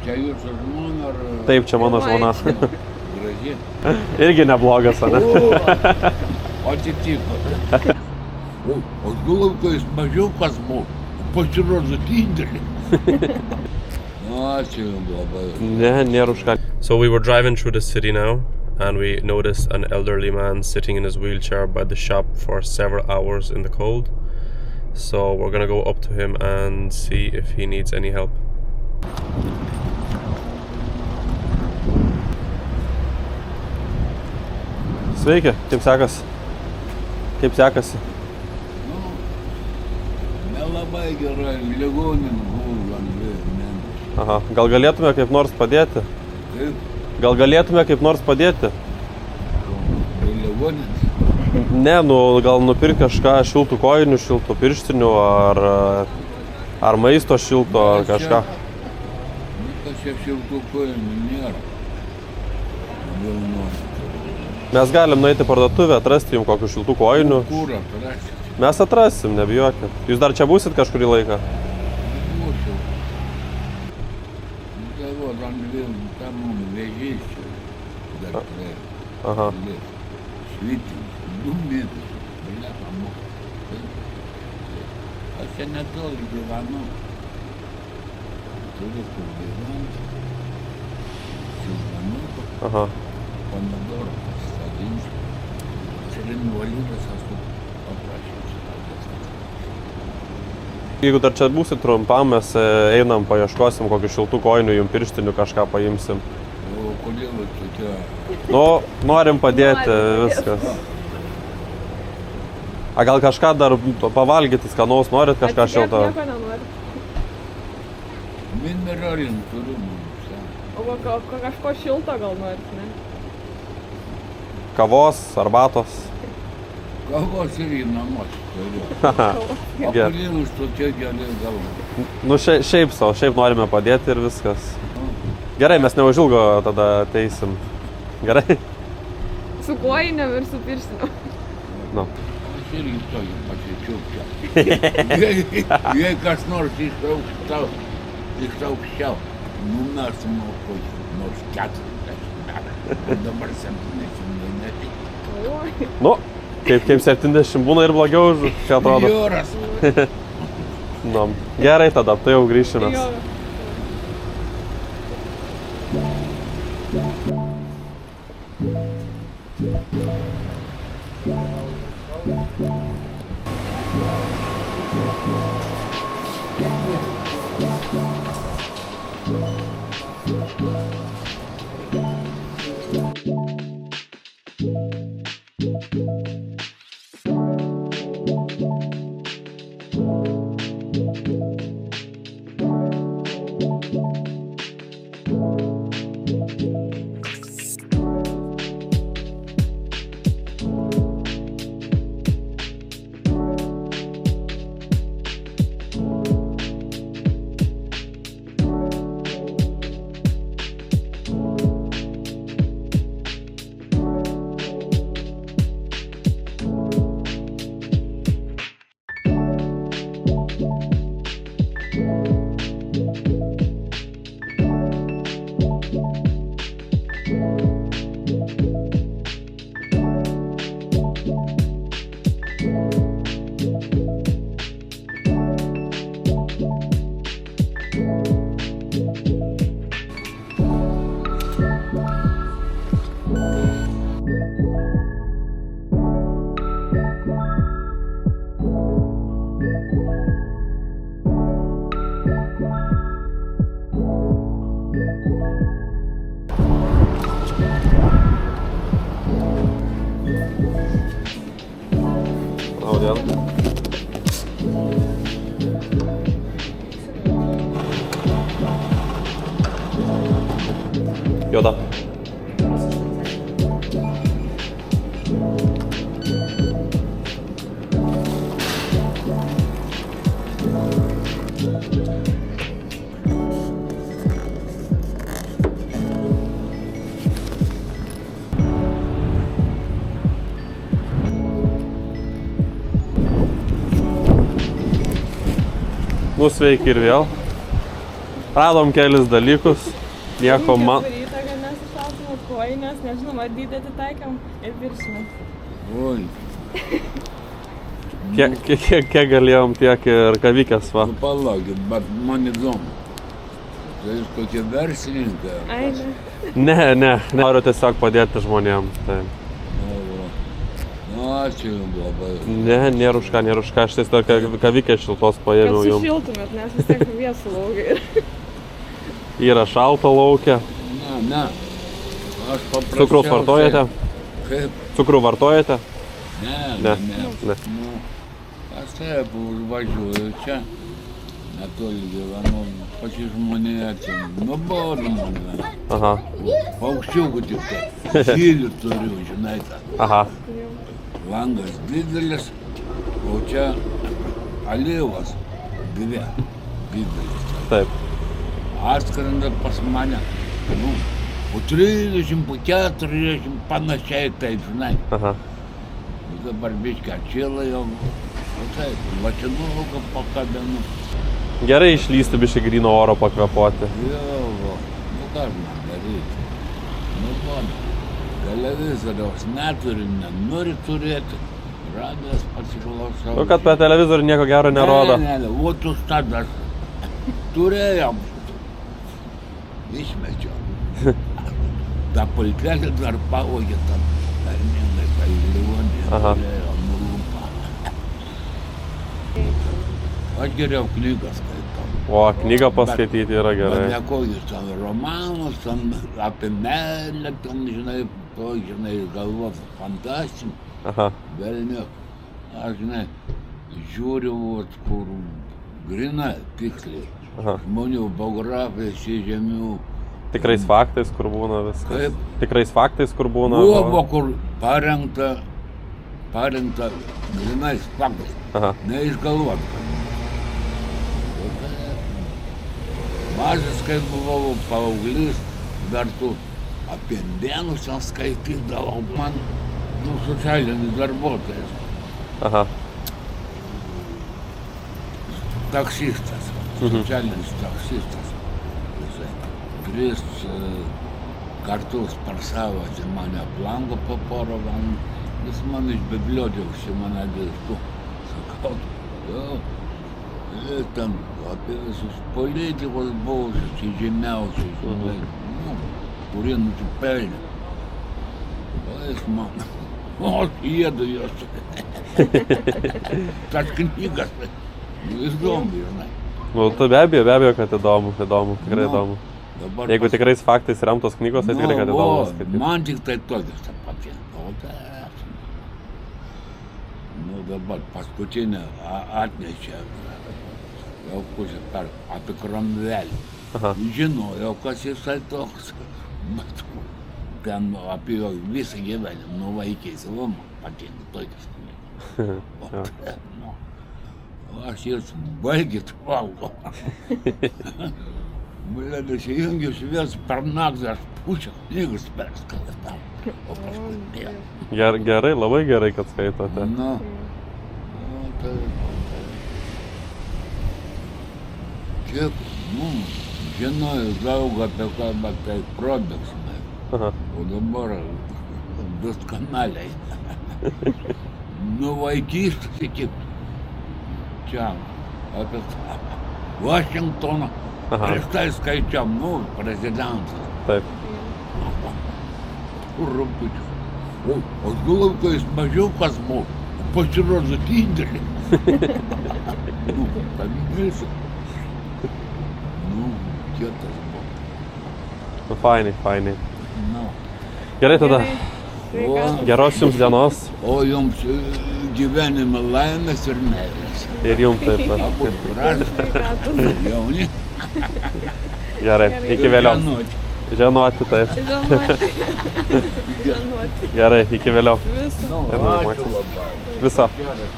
Čia jūsų žmona ar... Taip, čia mano žmona. Graži. Irgi neblogas, ane? O atitiko. O galvoju, kad jis mažiukas buvo. Pasirodo didelį. Ačiū labai. Ne, nėra už ką. So we were driving through the city now and we noticed an elderly man sitting in his wheelchair by the shop for several hours in the cold. So we're gonna go up to him and see if he needs any help. Sveiki, kaip sekasi? Kaip sekasi? Nelabai gerai, ligonin buvo ant Aha, gal galėtume kaip nors padėti? Kaip? Gal galėtume kaip nors padėti? Ligonin? Ne, gal nupirkti kažką šiltų kojinių, šiltų pirštinių ar maisto šilto ar kažką. Čia šiltų kojinių nėra. Mes galim nueiti į parduotuvę, atrasti jums kokių šiltų kojinių. Kur atrasti? Mes atrasim, nebijokit. Jūs dar čia būsit kažkurį laiką? Būsiu. Tai va, tam vežys čia. Dar prie. Aha. Švitim. 2 metrus. Aš čia netoli gyvenu. Turiu kur gyventi. Šiltnamuką. Aha. Pomidorą pasisodinsiu. Čia invalidas esu paprašęs. Jeigu dar čia būsit trumpam, mes einam, paieškosim kokių šiltų kojinių, jums pirštinių kažką paimsim. O kodėl tokia? Nu, norim padėti, viskas. A gal kažką dar pavalgyti, skanaus, norit kažką šilto? Nieko nenori. Mineralinį turiu mums. O kažko šilto gal norit, ne? Kavos, arbatos. Kavos ir į namus turiu. O kodėl už tokie geri galva? Nu, šiaip norime padėti ir viskas. Gerai, mes neužilgo tada ateisim. Gerai? Su kojinėm ir su pirštiniu. Nu. Aš irgi tokį pasičiupčiau. Jei kas nors iš aukščiau, numesim nuo kojų, nors 40 metų. Dabar 70 netik. Nu, kaip 70 būna ir blogiau, čia atrodo. Jūras. Nu, gerai tada, tai jau grįšime. Jo. Juoda. Nu, sveiki ir vėl. Radom kelis dalykus. Nieko man... Rytą, kad nesišaltumot kojinės, nežinau, dydį atitaikėm ir piršinės. Oi, Kiek galėjom, tiek ir kavikės, va. nu palaukit, bet man įdomu. Tai jūs kokie verslininkai? Ai, ne. Ne. Noriu tiesiog padėti žmonėm. Tai. Nu, ačiū jums labai. Ne, nėra už ką. Aš tiesiog kavikės šiltos Kad paėmiau jums. sušiltumėt, nes vis tiek vėsų laukai. Yra šalto laukia. Ne. Aš paprasčiausiai... Cukraus vartojate? Kaip? Cukrų vartojate? Ne. Ne. Nu, aš taip užvažiuoju čia. Netoli gyvenu. Pačiai žmonėje čia. Nuobodu man gyvenu. Aha. Paukščiukų tik tai. Žylių turiu, žinai tą. Aha. Langas didelis, o čia alyvas dvi didelis. Taip. Atskrenda pas mane. Nu, po 30, po 40, panašiai taip, žinai. Aha. Dabar biškai atšėla jau. O taip, lačinuką pakabinu. Gerai išlysti biškai gryno oro pakvėpuoti. Jo, nu ką man daryti? Nu, televizoriaus neturiu, nenori turėti. Radijas pasiklausau. Nu, kad per televizorių nieko gero nerodo. Ne, o tu tada turėjom. Išmečiau. Ta pulkelė dar pavogė tam. Dar nenai, tai liūnė. Aha. Turėjo nulūpą. Aš geriau knygas skaitau. O, knygą paskaityti yra gerai. Bet ne kokius ten romanus, ten apie meilę, ten, žinai, to, žinai, galvos fantastinį. Aha. Velniuk. Aš, žinai, žiūriu, vat, kur grina tiksliai. Aha. Žmonių biografija, žemių. Tikrais faktais, kur būna viskas. Kaip? Tikrais faktais, kur būna. Buvo, kur parengta grinais faktais. Aha. Neišgalvota. Mažas, kai buvau paauglys, dar tu apie indėnus ten skaitydavau. Man, socialinis darbuotojas, Aha. taksistas, socialinis taksistas. Jisai 3 kartus per savaitę mane aplanko po porą valandų. Jis man iš bibliotekos mane dėstų. Sakau, jo. Ir ten apie visus politikos buvusius, žymiausius, nu, kurie nusipelnė. O jis man, jėdu jos. Tas knygas, įdomu, žinai. Nu, tai be abejo, kad įdomu, tikrai Nu, įdomu. dabar Jeigu tikrais faktais remtos knygos, tai tikrai, kad įdomu skaityti. Man tik tai tokios tą patinka. O tai... Nu, dabar paskutinę atnešė. Jau pusę per apie Kramvelį. Aha. Žinojau, kas jisai toks. Bet ten apie jo visą gyvenimą, nuo vaikystės, man patinka tokios knygos. Nu, aš jas baigit valgo. Blėdė, įjungiu šviesą per naktį, aš pusę knygas perskaitau. O paskui ne. Gerai, labai gerai, kad skaitote. Nu, tai... Kiek, žinojau daug apie ką, bet tai probėgsime. Aha. O dabar doskanaliai. Nuo vaikystės iki čia, apie tą Vašingtoną. Aha. Prieš tai skaičiam, prezidentas. Taip. Rūpičiu. O aš galvoju, kad jis mažiukas buvo, pasirodo didelį. Pavyzdys. Kietas buvo. Nu, fainai. Nu. Gerai tada. Sveikatos. Geros jums dienos. O jums gyvenime laimės ir meilės. Ir jums taip pat. Abu gražūs, Sveikatos. jauni. Gerai, iki vėliau. Žinoti, taip. Žinoti. Gerai, iki vėliau. Viso. Nu, Ir ačiū Maksim. labai. Viso. Gerai.